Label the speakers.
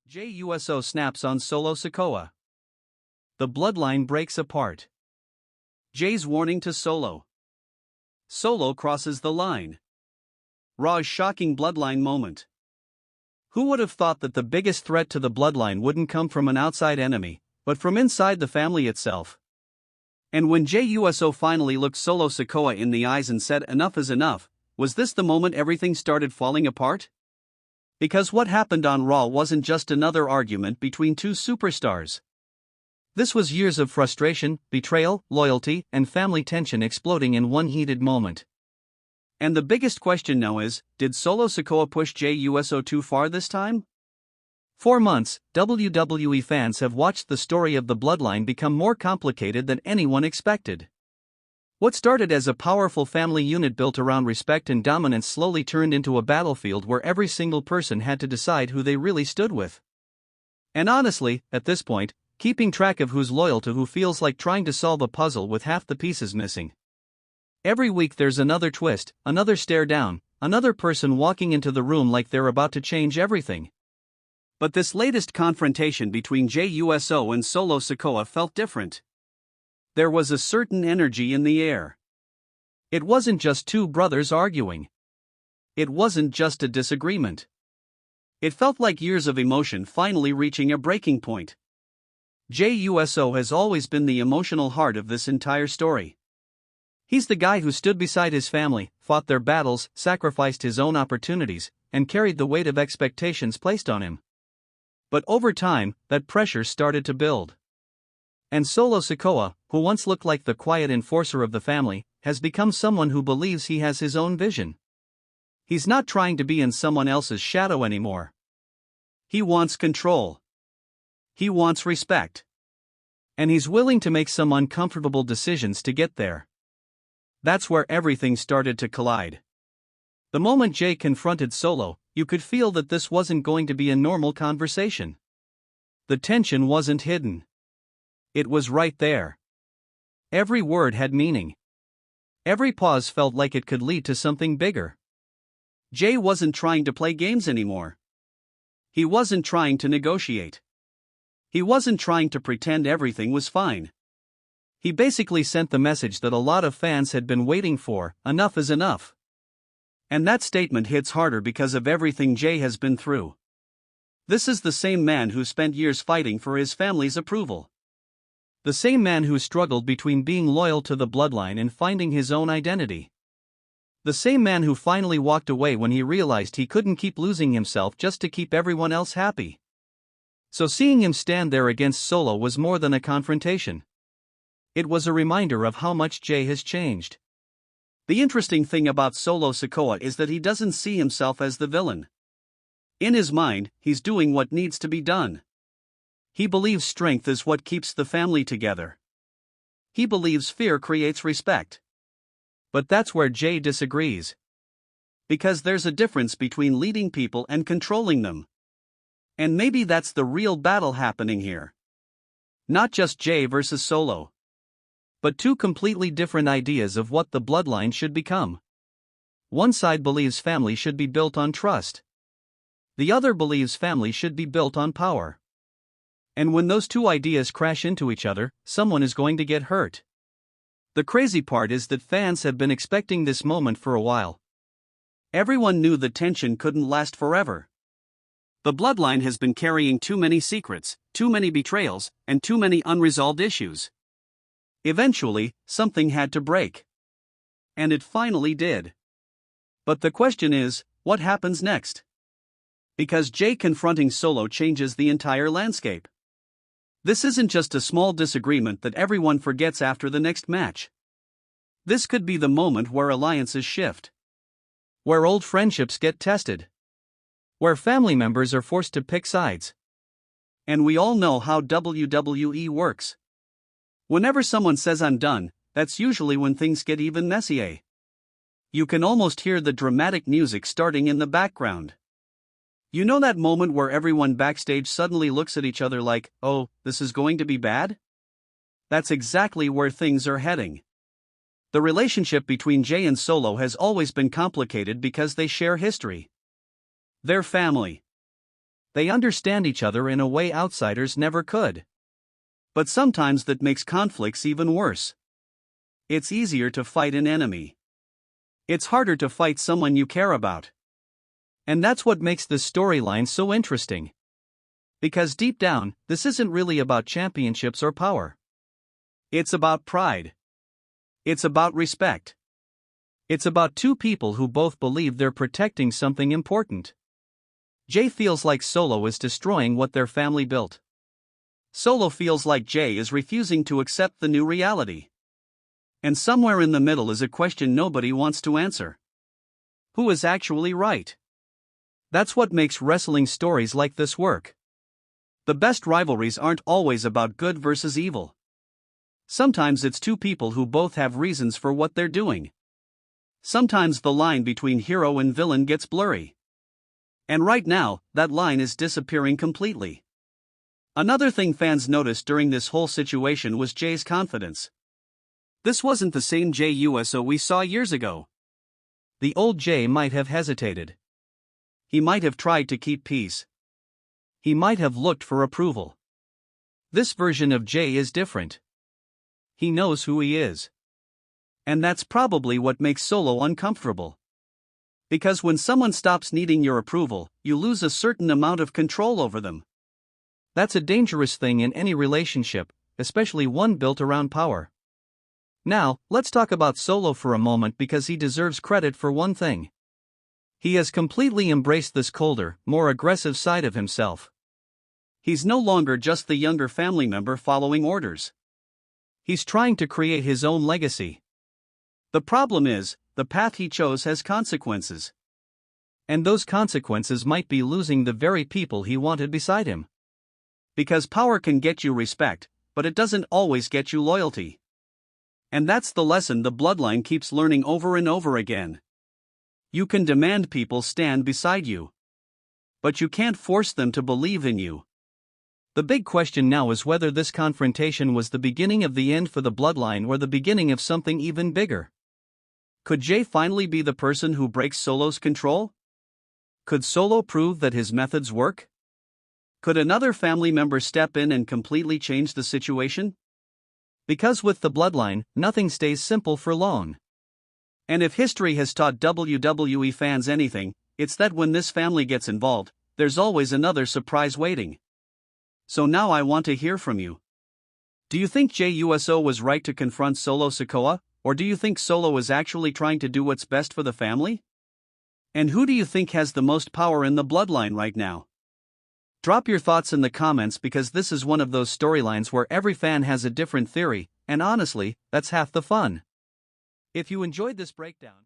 Speaker 1: Jey Uso snaps on Solo Sikoa. The bloodline breaks apart. Jey's warning to Solo. Solo crosses the line. Raw's shocking bloodline moment. Who would have thought that the biggest threat to the bloodline wouldn't come from an outside enemy, but from inside the family itself? And when Jey Uso finally looked Solo Sikoa in the eyes and said enough is enough, was this the moment everything started falling apart? Because what happened on Raw wasn't just another argument between two superstars. This was years of frustration, betrayal, loyalty, and family tension exploding in one heated moment. And the biggest question now is, did Solo Sikoa push Jey Uso too far this time? For months, WWE fans have watched the story of the bloodline become more complicated than anyone expected. What started as a powerful family unit built around respect and dominance slowly turned into a battlefield where every single person had to decide who they really stood with. And honestly, at this point, keeping track of who's loyal to who feels like trying to solve a puzzle with half the pieces missing. Every week there's another twist, another stare down, another person walking into the room like they're about to change everything. But this latest confrontation between Jey Uso and Solo Sikoa felt different. There was a certain energy in the air. It wasn't just two brothers arguing. It wasn't just a disagreement. It felt like years of emotion finally reaching a breaking point. Jey Uso has always been the emotional heart of this entire story. He's the guy who stood beside his family, fought their battles, sacrificed his own opportunities, and carried the weight of expectations placed on him. But over time, that pressure started to build. And Solo Sikoa, who once looked like the quiet enforcer of the family, has become someone who believes he has his own vision. He's not trying to be in someone else's shadow anymore. He wants control. He wants respect. And he's willing to make some uncomfortable decisions to get there. That's where everything started to collide. The moment Jey confronted Solo, you could feel that this wasn't going to be a normal conversation. The tension wasn't hidden. It was right there. Every word had meaning. Every pause felt like it could lead to something bigger. Jey wasn't trying to play games anymore. He wasn't trying to negotiate. He wasn't trying to pretend everything was fine. He basically sent the message that a lot of fans had been waiting for: enough is enough. And that statement hits harder because of everything Jey has been through. This is the same man who spent years fighting for his family's approval. The same man who struggled between being loyal to the bloodline and finding his own identity. The same man who finally walked away when he realized he couldn't keep losing himself just to keep everyone else happy. So seeing him stand there against Solo was more than a confrontation. It was a reminder of how much Jey has changed. The interesting thing about Solo Sikoa is that he doesn't see himself as the villain. In his mind, he's doing what needs to be done. He believes strength is what keeps the family together. He believes fear creates respect. But that's where Jey disagrees. Because there's a difference between leading people and controlling them. And maybe that's the real battle happening here. Not just Jey versus Solo. But two completely different ideas of what the bloodline should become. One side believes family should be built on trust. The other believes family should be built on power. And when those two ideas crash into each other, someone is going to get hurt. The crazy part is that fans have been expecting this moment for a while. Everyone knew the tension couldn't last forever. The bloodline has been carrying too many secrets, too many betrayals, and too many unresolved issues. Eventually, something had to break. And it finally did. But the question is, what happens next? Because Jey confronting Solo changes the entire landscape. This isn't just a small disagreement that everyone forgets after the next match. This could be the moment where alliances shift. Where old friendships get tested. Where family members are forced to pick sides. And we all know how WWE works. Whenever someone says "I'm done," that's usually when things get even messier. You can almost hear the dramatic music starting in the background. You know that moment where everyone backstage suddenly looks at each other like, "Oh, this is going to be bad?" That's exactly where things are heading. The relationship between Jey and Solo has always been complicated because they share history. They're family. They understand each other in a way outsiders never could. But sometimes that makes conflicts even worse. It's easier to fight an enemy. It's harder to fight someone you care about. And that's what makes this storyline so interesting. Because deep down, this isn't really about championships or power. It's about pride. It's about respect. It's about two people who both believe they're protecting something important. Jey feels like Solo is destroying what their family built. Solo feels like Jey is refusing to accept the new reality. And somewhere in the middle is a question nobody wants to answer. Who is actually right? That's what makes wrestling stories like this work. The best rivalries aren't always about good versus evil. Sometimes it's two people who both have reasons for what they're doing. Sometimes the line between hero and villain gets blurry. And right now, that line is disappearing completely. Another thing fans noticed during this whole situation was Jey's confidence. This wasn't the same Jey Uso we saw years ago. The old Jey might have hesitated. He might have tried to keep peace. He might have looked for approval. This version of Jey is different. He knows who he is. And that's probably what makes Solo uncomfortable. Because when someone stops needing your approval, you lose a certain amount of control over them. That's a dangerous thing in any relationship, especially one built around power. Now, let's talk about Solo for a moment because he deserves credit for one thing. He has completely embraced this colder, more aggressive side of himself. He's no longer just the younger family member following orders. He's trying to create his own legacy. The problem is, the path he chose has consequences. And those consequences might be losing the very people he wanted beside him. Because power can get you respect, but it doesn't always get you loyalty. And that's the lesson the Bloodline keeps learning over and over again. You can demand people stand beside you. But you can't force them to believe in you. The big question now is whether this confrontation was the beginning of the end for the Bloodline or the beginning of something even bigger. Could Jey finally be the person who breaks Solo's control? Could Solo prove that his methods work? Could another family member step in and completely change the situation? Because with the Bloodline, nothing stays simple for long. And if history has taught WWE fans anything, it's that when this family gets involved, there's always another surprise waiting. So now I want to hear from you. Do you think Jey Uso was right to confront Solo Sikoa, or do you think Solo is actually trying to do what's best for the family? And who do you think has the most power in the Bloodline right now? Drop your thoughts in the comments because this is one of those storylines where every fan has a different theory, and honestly, that's half the fun. If you enjoyed this breakdown,